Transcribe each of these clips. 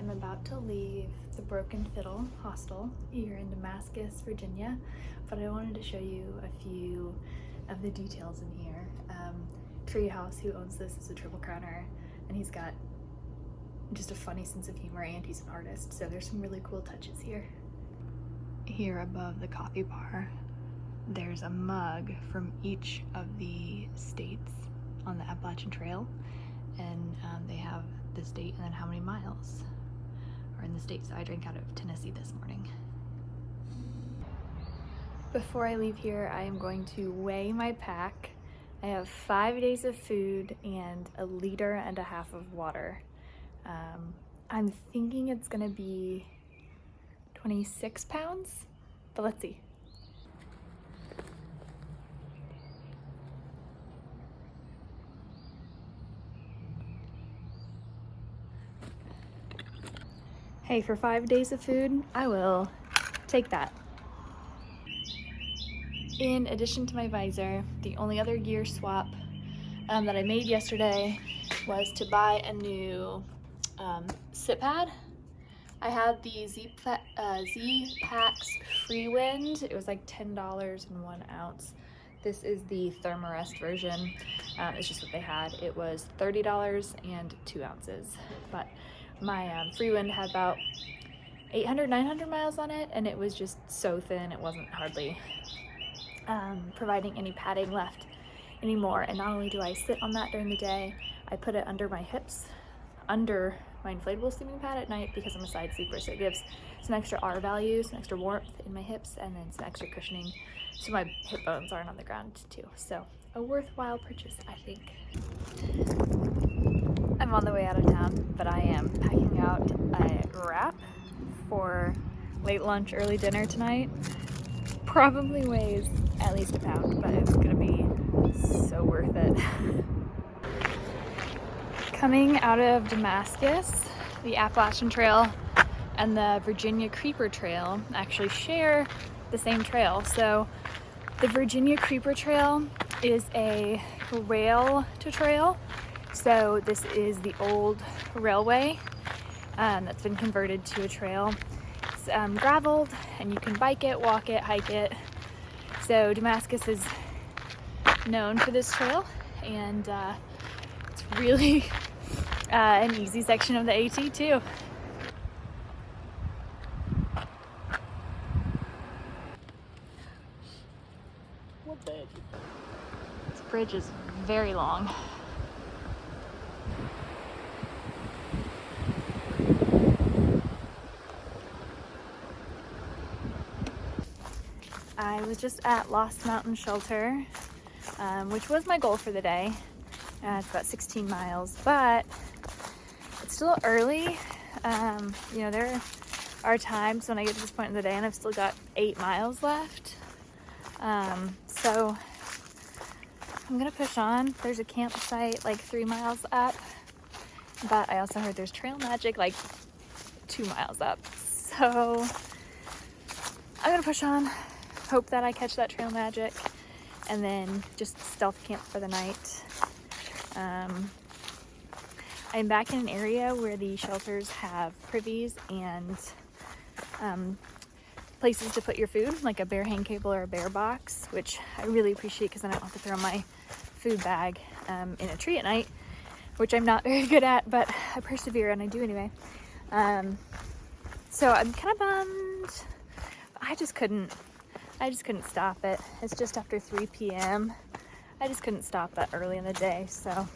am about to leave the Broken Fiddle Hostel here in Damascus, Virginia, but I wanted to show you a few of the details in here. Treehouse, who owns this, is a Triple Crowner, and he's got just a funny sense of humor, and he's an artist, so there's some really cool touches here. Here above the coffee bar, there's a mug from each of the states on the Appalachian Trail, and they have the state and then how many miles are in the state. So I drank out of Tennessee this morning. Before I leave here, I am going to weigh my pack. I have 5 days of food and 1.5 liters of water. I'm thinking it's gonna be 26 pounds, but let's see. Hey, for 5 days of food, I will take that. In addition to my visor, the only other gear swap that I made yesterday was to buy a new sit pad. I had the Z-Packs Free Wind. It was like $10 and 1 ounce. This is the Thermarest version. It's just what they had. It was $30 and 2 ounces. But my Free Wind had about 800, 900 miles on it, and it was just so thin. It wasn't hardly providing any padding left anymore. And not only do I sit on that during the day, I put it under my hips, under my inflatable sleeping pad at night, because I'm a side sleeper, so it gives some extra R value, some extra warmth in my hips, and then some extra cushioning so my hip bones aren't on the ground too. So a worthwhile purchase, I think. I'm on the way out of town, but I am packing out a wrap for late lunch, early dinner tonight. Probably weighs at least 1 pound, but it's gonna be so worth it. Coming out of Damascus, the Appalachian Trail and the Virginia Creeper Trail actually share the same trail. So the Virginia Creeper Trail is a rail to trail. So this is the old railway that's been converted to a trail. It's graveled, and you can bike it, walk it, hike it. So Damascus is known for this trail, and it's really an easy section of the AT too. What the? This bridge is very long. I was just at Lost Mountain Shelter, which was my goal for the day. It's about 16 miles, but it's still early. You know, there are times when I get to this point in the day and I've still got 8 miles left. So I'm gonna push on. There's a campsite like 3 miles up, but I also heard there's trail magic like 2 miles up. So I'm gonna push on, hope that I catch that trail magic, and then just stealth camp for the night. I'm back in an area where the shelters have privies and places to put your food, like a bear hang cable or a bear box, which I really appreciate because then I don't have to throw my food bag in a tree at night, which I'm not very good at, but I persevere and I do anyway. So I'm kind of bummed. I just couldn't stop it. It's just after 3 p.m. I just couldn't stop that early in the day, so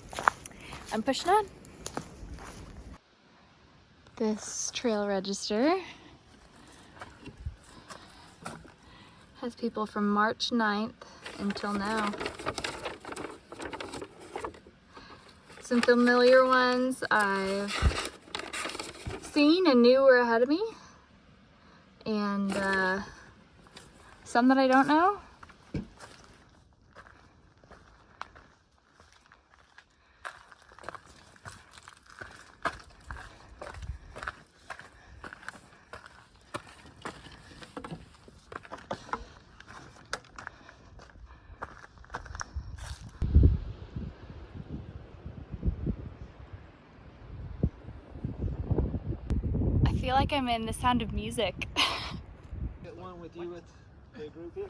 I'm pushing on. This trail register has people from March 9th until now. Some familiar ones I've seen and knew were ahead of me, and some that I don't know. feel like I'm in The Sound of Music. Get one with you with the group here?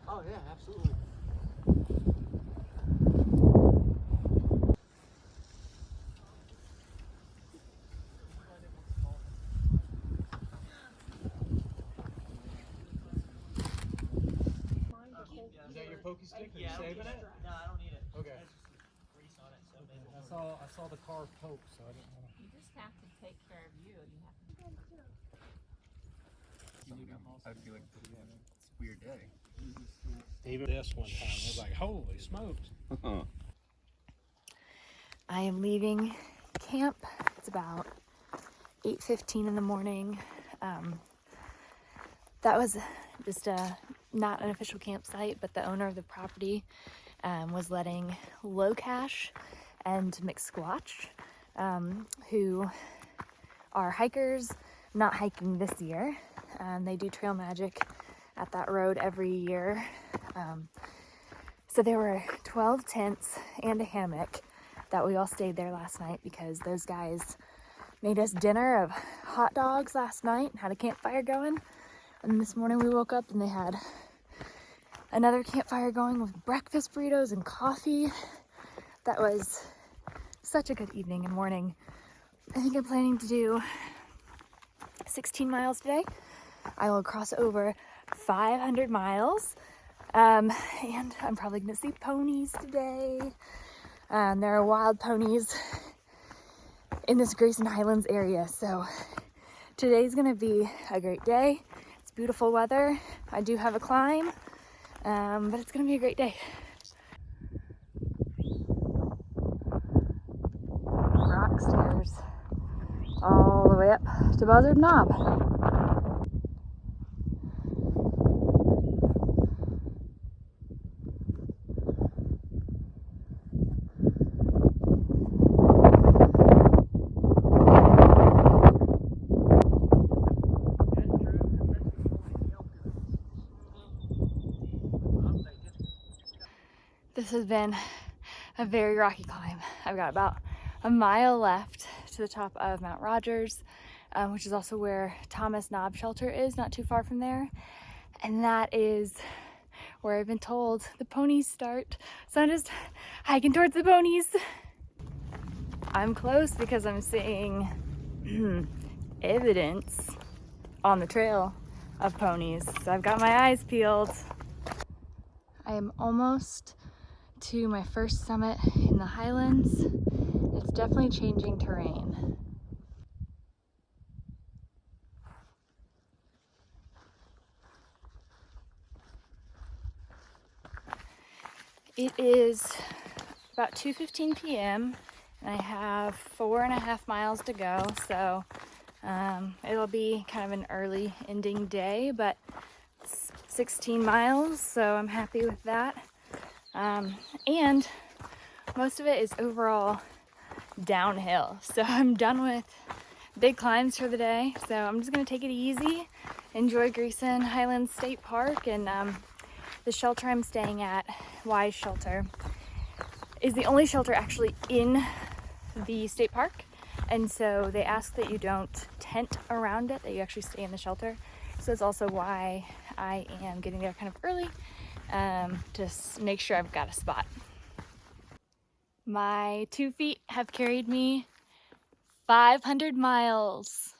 Oh yeah, absolutely. Is that your pokey stick? Are you saving it? No, I don't need it. Okay. Grease on it, so maybe. I saw the car poke, so I didn't want to. You just have to take care of you. You have to. I feel like it's a weird day. David, this one time, I was like, holy smokes. I am leaving camp. It's about 8:15 in the morning. That was just not an official campsite, but the owner of the property was letting Low Cash and McSquatch, who are hikers, not hiking this year. They do trail magic at that road every year. So there were 12 tents and a hammock that we all stayed there last night because those guys made us dinner of hot dogs last night and had a campfire going. And this morning we woke up and they had another campfire going with breakfast burritos and coffee. That was such a good evening and morning. I think I'm planning to do 16 miles today. I will cross over 500 miles. And I'm probably gonna see ponies today. There are wild ponies in this Grayson Highlands area. So today's gonna be a great day. It's beautiful weather. I do have a climb, but it's gonna be a great day. Rock stairs all the way up to Buzzard Knob. This has been a very rocky climb. I've got about a mile left to the top of Mount Rogers, which is also where Thomas Knob Shelter is, not too far from there. And that is where I've been told the ponies start. So I'm just hiking towards the ponies. I'm close because I'm seeing evidence on the trail of ponies. So I've got my eyes peeled. I am almost to my first summit in the Highlands. It's definitely changing terrain. It is about 2:15 p.m. and I have 4.5 miles to go, so it'll be kind of an early ending day, but it's 16 miles, so I'm happy with that. And most of it is overall downhill. So I'm done with big climbs for the day. So I'm just gonna take it easy, enjoy Grayson Highlands State Park, and the shelter I'm staying at, Wise Shelter, is the only shelter actually in the state park. And so they ask that you don't tent around it, that you actually stay in the shelter. So that's also why I am getting there kind of early, to make sure I've got a spot. My 2 feet have carried me 500 miles.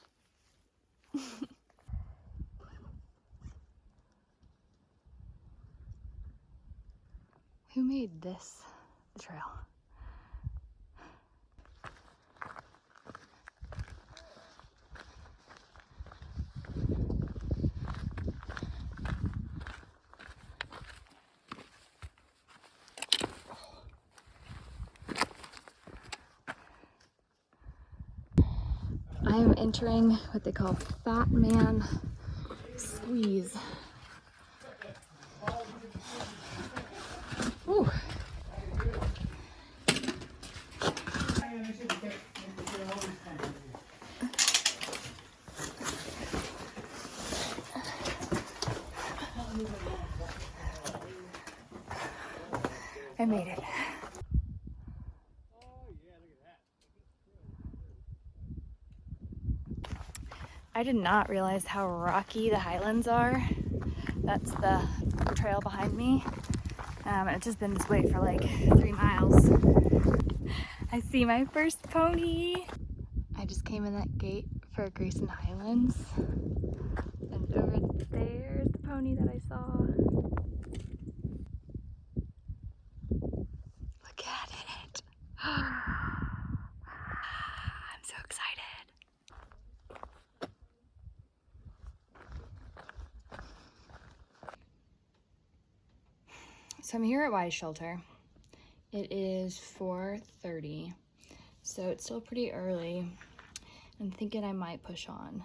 Who made this trail? I am entering what they call Fat Man Squeeze. Ooh. I made it. I did not realize how rocky the highlands are. That's the trail behind me. It's just been this way for like 3 miles. I see my first pony. I just came in that gate for Grayson Highlands. And over there's the pony that I saw. Look at it. I'm so excited. So I'm here at Wise Shelter. It is 4:30, so it's still pretty early. I'm thinking I might push on.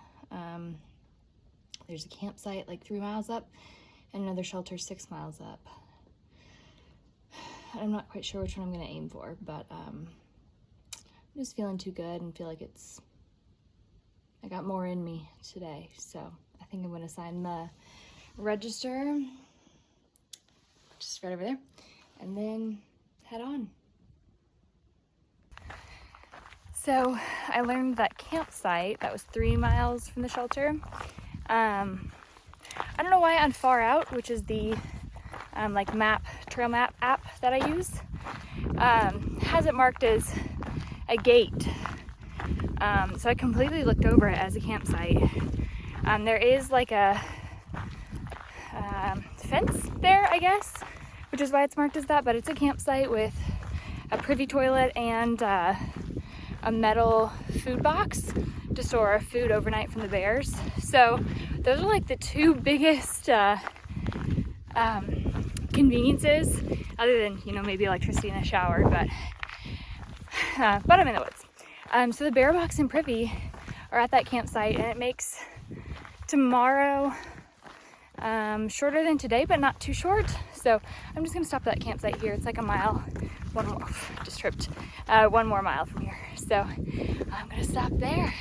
There's a campsite like 3 miles up and another shelter 6 miles up. I'm not quite sure which one I'm gonna aim for, but I'm just feeling too good and feel like I got more in me today. So I think I'm gonna sign the register, just right over there, and then head on. So I learned that campsite that was 3 miles from the shelter. I don't know why on Far Out, which is the like trail map app that I use, has it marked as a gate. So I completely looked over it as a campsite. There is like a fence there, I guess, which is why it's marked as that, but it's a campsite with a privy toilet and a metal food box to store our food overnight from the bears. So those are like the 2 biggest conveniences, other than, you know, maybe electricity and a shower, but I'm in the woods. So the bear box and privy are at that campsite, and it makes tomorrow shorter than today, but not too short. So I'm just gonna stop at that campsite here. It's like a mile, just tripped, 1 more mile from here. So I'm gonna stop there.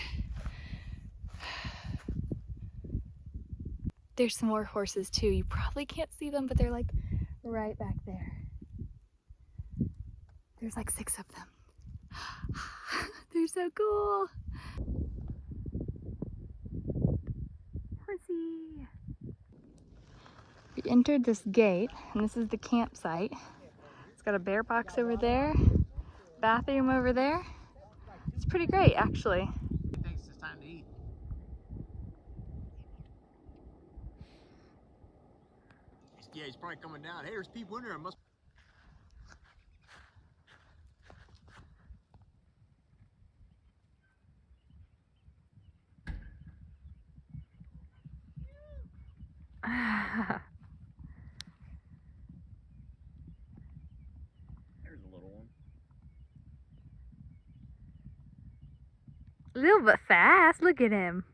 There's some more horses too. You probably can't see them, but they're like right back there. There's like 6 of them. They're so cool. Horsey. We entered this gate, and this is the campsite. It's got a bear box over there, bathroom over there. It's pretty great, actually. He thinks it's time to eat. Yeah, he's probably coming down. Hey, there's people in there. Must. There's a little one. A little bit fast, look at him.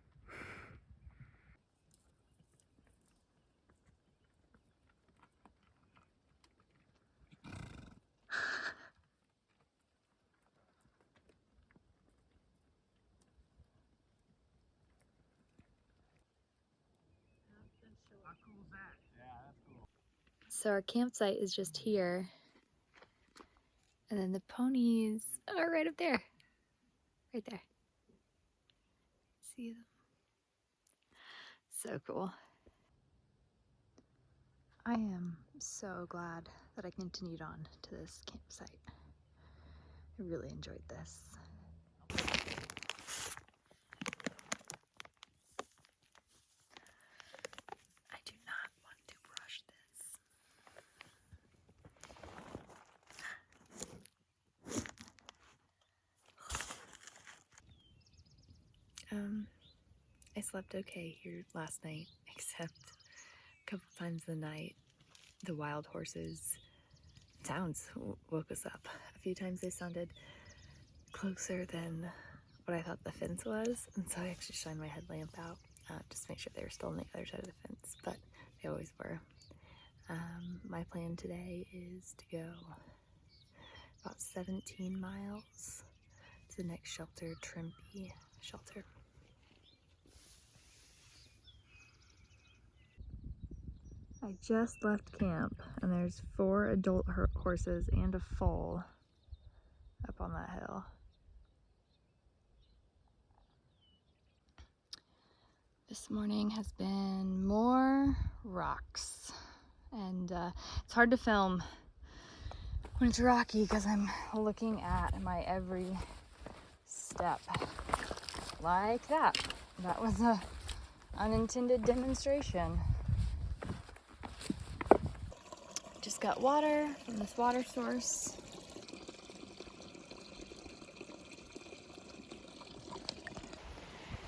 How cool is that? Yeah, that's cool. So our campsite is just here. And then the ponies are right up there. Right there. See them? So cool. I am so glad that I continued on to this campsite. I really enjoyed this. I do not want to brush this. I slept okay here last night, except a couple times the night the wild horses sounds woke us up. A few times they sounded closer than what I thought the fence was, and so I actually shined my headlamp out just to make sure they were still on the other side of the fence, but they always were. My plan today is to go about 17 miles to the next shelter, Trimpy Shelter. I just left camp, and there's 4 adult horses and a foal up on that hill. This morning has been more rocks, and it's hard to film when it's rocky because I'm looking at my every step like that. That was a unintended demonstration. Just got water from this water source.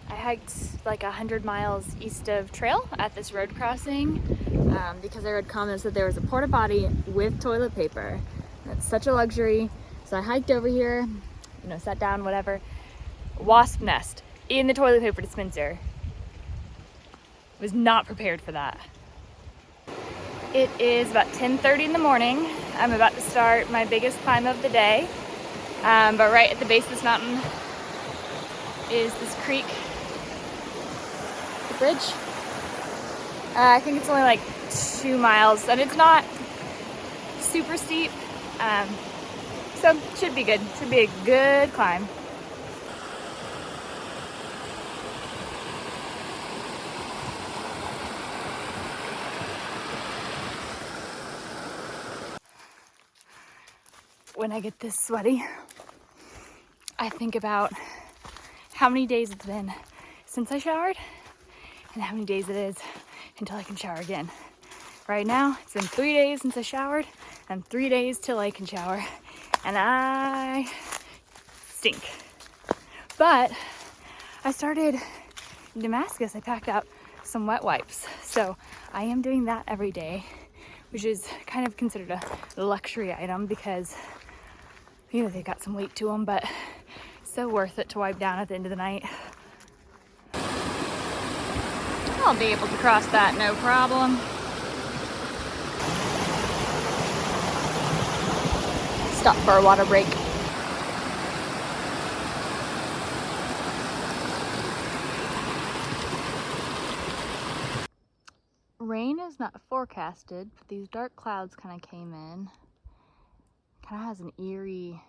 I hiked like 100 miles east of trail at this road crossing because I read comments that there was a porta potty with toilet paper. That's such a luxury. So I hiked over here, you know, sat down, whatever. Wasp nest in the toilet paper dispenser. Was not prepared for that. It is about 10:30 in the morning. I'm about to start my biggest climb of the day. But right at the base of this mountain is this creek, the bridge. I think it's only like 2 miles and it's not super steep. So should be good. Should be a good climb. When I get this sweaty, I think about how many days it's been since I showered and how many days it is until I can shower again. Right now, it's been 3 days since I showered and 3 days till I can shower, and I stink. But I started in Damascus, I packed out some wet wipes. So I am doing that every day, which is kind of considered a luxury item because, you know, they've got some weight to them, but so worth it to wipe down at the end of the night. I'll be able to cross that no problem. Stop for a water break. Rain is not forecasted, but these dark clouds kind of came in. Kind of has an eerie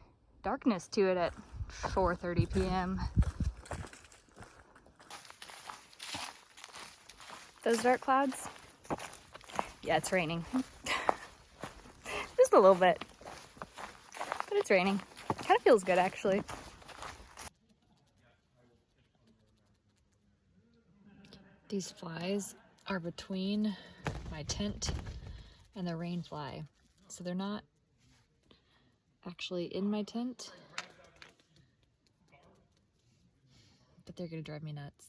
darkness to it at 4:30 p.m. Those dark clouds? Yeah, it's raining. Just a little bit. But it's raining. Kind of feels good, actually. These flies are between my tent and the rain fly. So they're not actually in my tent, but they're gonna drive me nuts.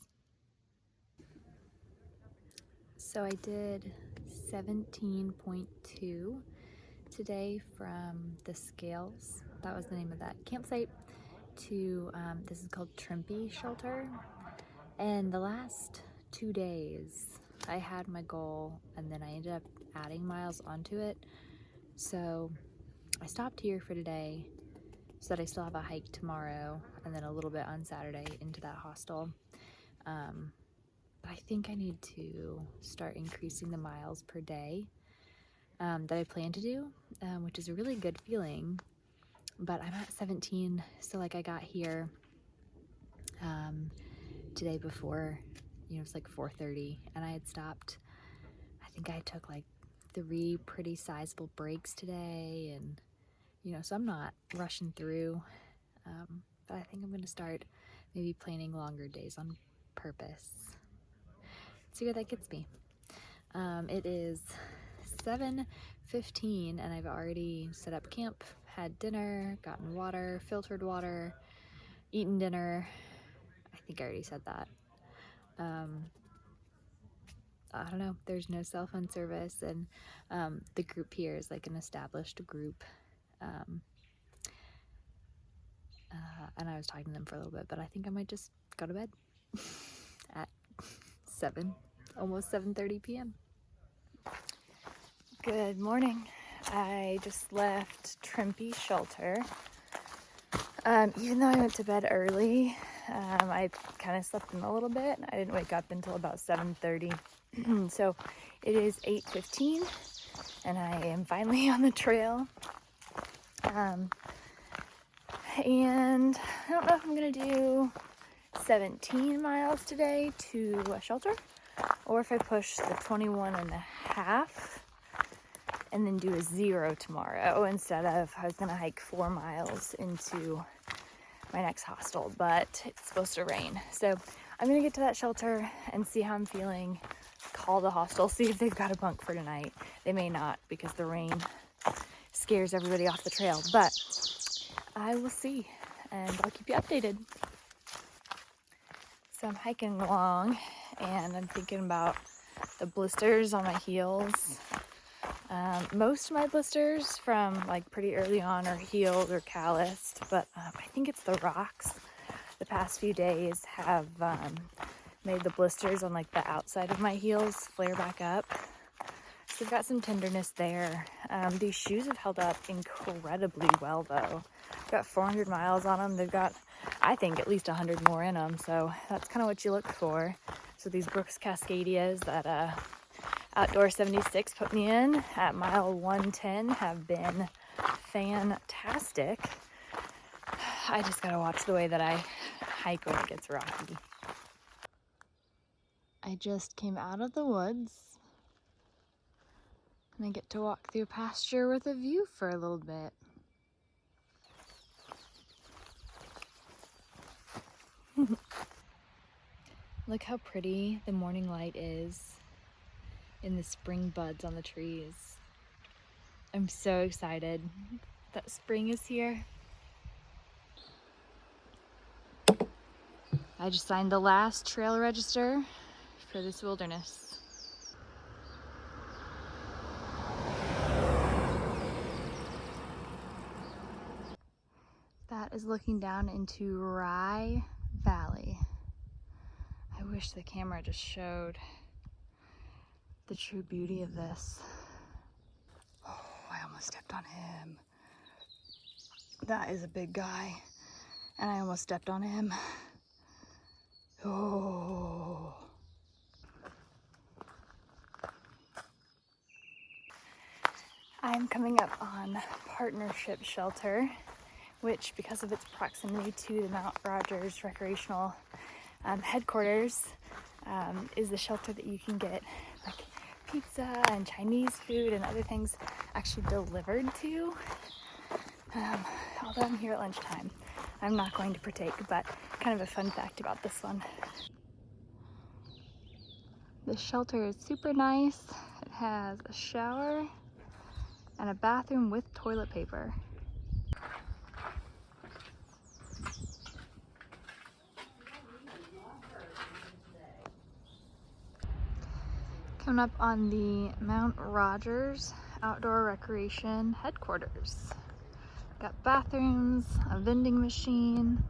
So I did 17.2 today from the Scales, that was the name of that campsite, to this is called Trimpe Shelter. And the last 2 days I had my goal and then I ended up adding miles onto it. So I stopped here for today so that I still have a hike tomorrow and then a little bit on Saturday into that hostel. But I think I need to start increasing the miles per day that I plan to do, which is a really good feeling. But I'm at 17, so like I got here today before, you know, it's like 4:30, and I had stopped. I think I took like 3 pretty sizable breaks today, and you know, so I'm not rushing through, but I think I'm gonna start maybe planning longer days on purpose. See where that gets me. It is 7:15 and I've already set up camp, had dinner, gotten water, filtered water, eaten dinner. I think I already said that. I don't know, there's no cell phone service, and the group here is like an established group. And I was talking to them for a little bit, but I think I might just go to bed at 7, almost 7:30 p.m. Good morning. I just left Trimpe Shelter. Even though I went to bed early, I kind of slept in a little bit. I didn't wake up until about 7:30. So it is 8:15 and I am finally on the trail. And I don't know if I'm gonna do 17 miles today to a shelter, or if I push the 21 and a half and then do a 0 tomorrow instead of, I was gonna hike 4 miles into my next hostel, but it's supposed to rain. So I'm gonna get to that shelter and see how I'm feeling, call the hostel, see if they've got a bunk for tonight. They may not because the rain scares everybody off the trail, but I will see and I'll keep you updated. So I'm hiking along and I'm thinking about the blisters on my heels. Most of my blisters from like pretty early on are healed or calloused, but I think it's the rocks the past few days have made the blisters on like the outside of my heels flare back up. So I've got some tenderness there. These shoes have held up incredibly well though. I've got 400 miles on them. They've got, I think, at least 100 more in them. So that's kind of what you look for. So these Brooks Cascadias that Outdoor 76 put me in at mile 110 have been fantastic. I just gotta watch the way that I hike when it gets rocky. I just came out of the woods and I get to walk through pasture with a view for a little bit. Look how pretty the morning light is in the spring buds on the trees. I'm so excited that spring is here. I just signed the last trail register for this wilderness. That is looking down into Rye Valley. I wish the camera just showed the true beauty of this. Oh, I almost stepped on him. That is a big guy, and I almost stepped on him. Oh. I'm coming up on Partnership Shelter, which, because of its proximity to the Mount Rogers Recreational headquarters, is the shelter that you can get like pizza and Chinese food and other things actually delivered to. Although I'm here at lunchtime, I'm not going to partake, but kind of a fun fact about this one. The shelter is super nice. It has a shower and a bathroom with toilet paper. Coming up on the Mount Rogers Outdoor Recreation Headquarters. Got bathrooms, a vending machine,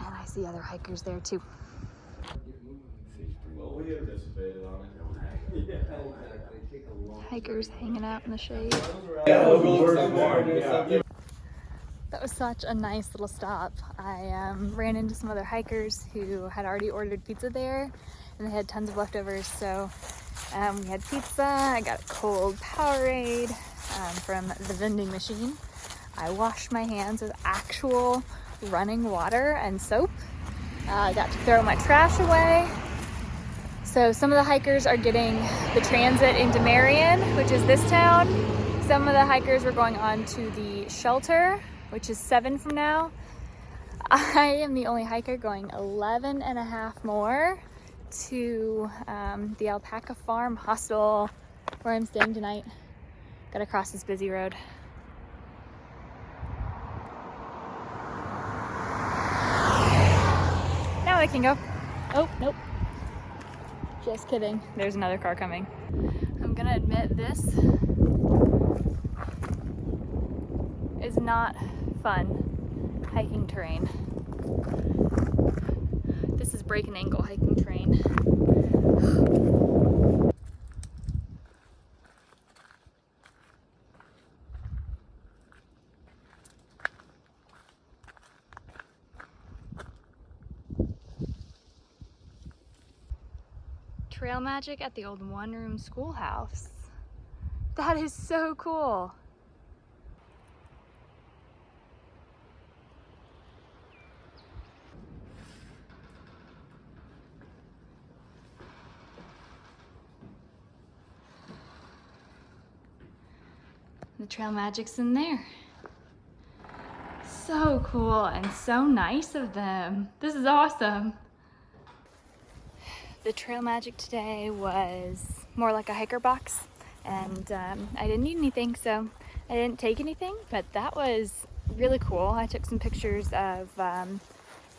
and I see other hikers there too. Well, we anticipated on it. Yeah, exactly. Take a long Hikers hanging out in the shade. That was such a nice little stop. I ran into some other hikers who had already ordered pizza there, and they had tons of leftovers, so we had pizza. I got a cold Powerade from the vending machine. I washed my hands with actual running water and soap. I got to throw my trash away. So some of the hikers are getting the transit into Marion, which is this town. Some of the hikers were going on to the shelter, which is 7 from now. I am the only hiker going 11 and a half more to the Alpaca Farm Hostel where I'm staying tonight. Gotta cross this busy road. Now I can go. Oh, nope. Just kidding. There's another car coming. I'm gonna admit this is not fun hiking terrain. This is break and ankle hiking terrain. Trail magic at the old one-room schoolhouse. That is so cool. Trail Magic's in there. So cool and so nice of them. This is awesome. The Trail Magic today was more like a hiker box, and I didn't need anything, so I didn't take anything, but that was really cool. I took some pictures of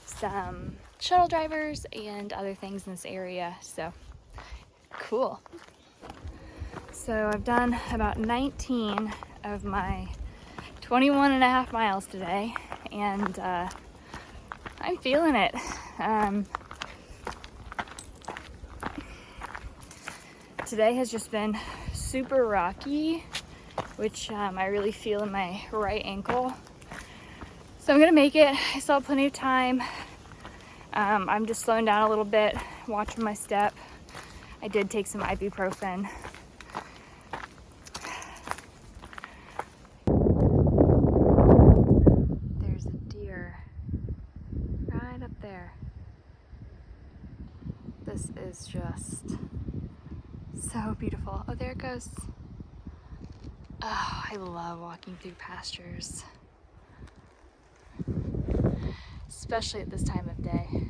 some shuttle drivers and other things in this area, so cool. So I've done about 19 of my 21.5 miles today, and I'm feeling it. Today has just been super rocky, which I really feel in my right ankle. So I'm gonna make it. I still have plenty of time. I'm just slowing down a little bit, watching my step. I did take some ibuprofen. There's a deer right up there. This is just so beautiful. Oh, there it goes. Oh, I love walking through pastures, especially at this time of day.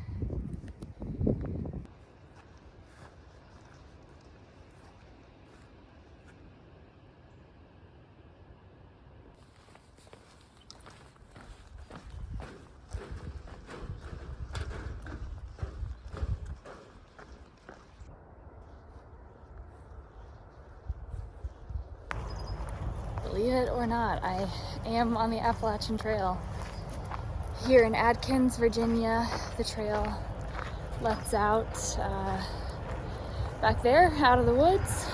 Believe it or not, I am on the Appalachian Trail. Here in Adkins, Virginia, the trail lets out back there out of the woods,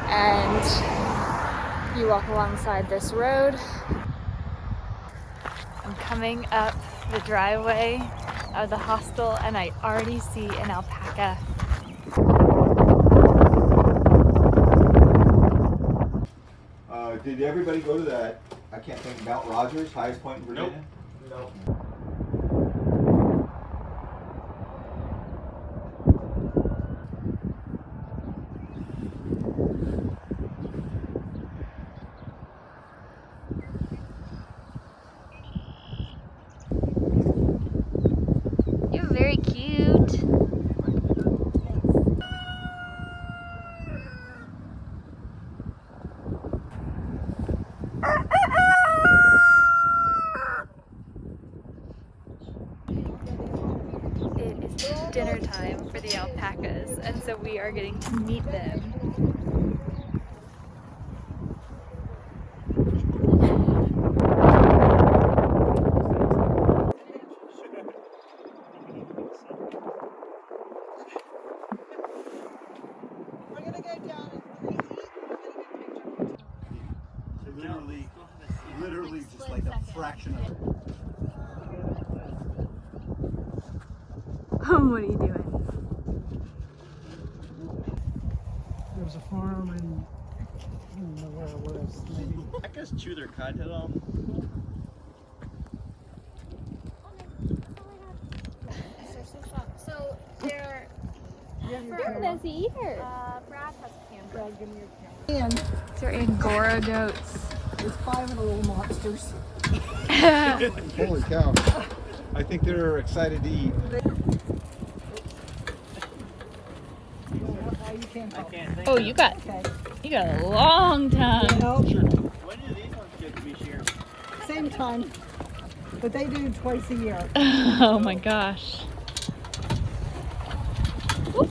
and you walk alongside this road. I'm coming up the driveway of the hostel, and I already see an alpaca. Did everybody go to that, I can't think, Mount Rogers, highest point in Virginia? Nope. You're very cute. It is dinner time for the alpacas, and so we are getting to meet them. Literally just like a fraction of it. What are you doing? There was a farm in, I don't know where it was, maybe. Alpacas chew their content off. So they're Does he eat Brad has a camera. These are Angora goats. There's 5 of the little monsters. Holy cow. I think they're excited to eat. You can't talk. Oh, you got a long tongue. No, When do these ones get to be sheared? same time, but they do twice a year. Oh my gosh. Whoop.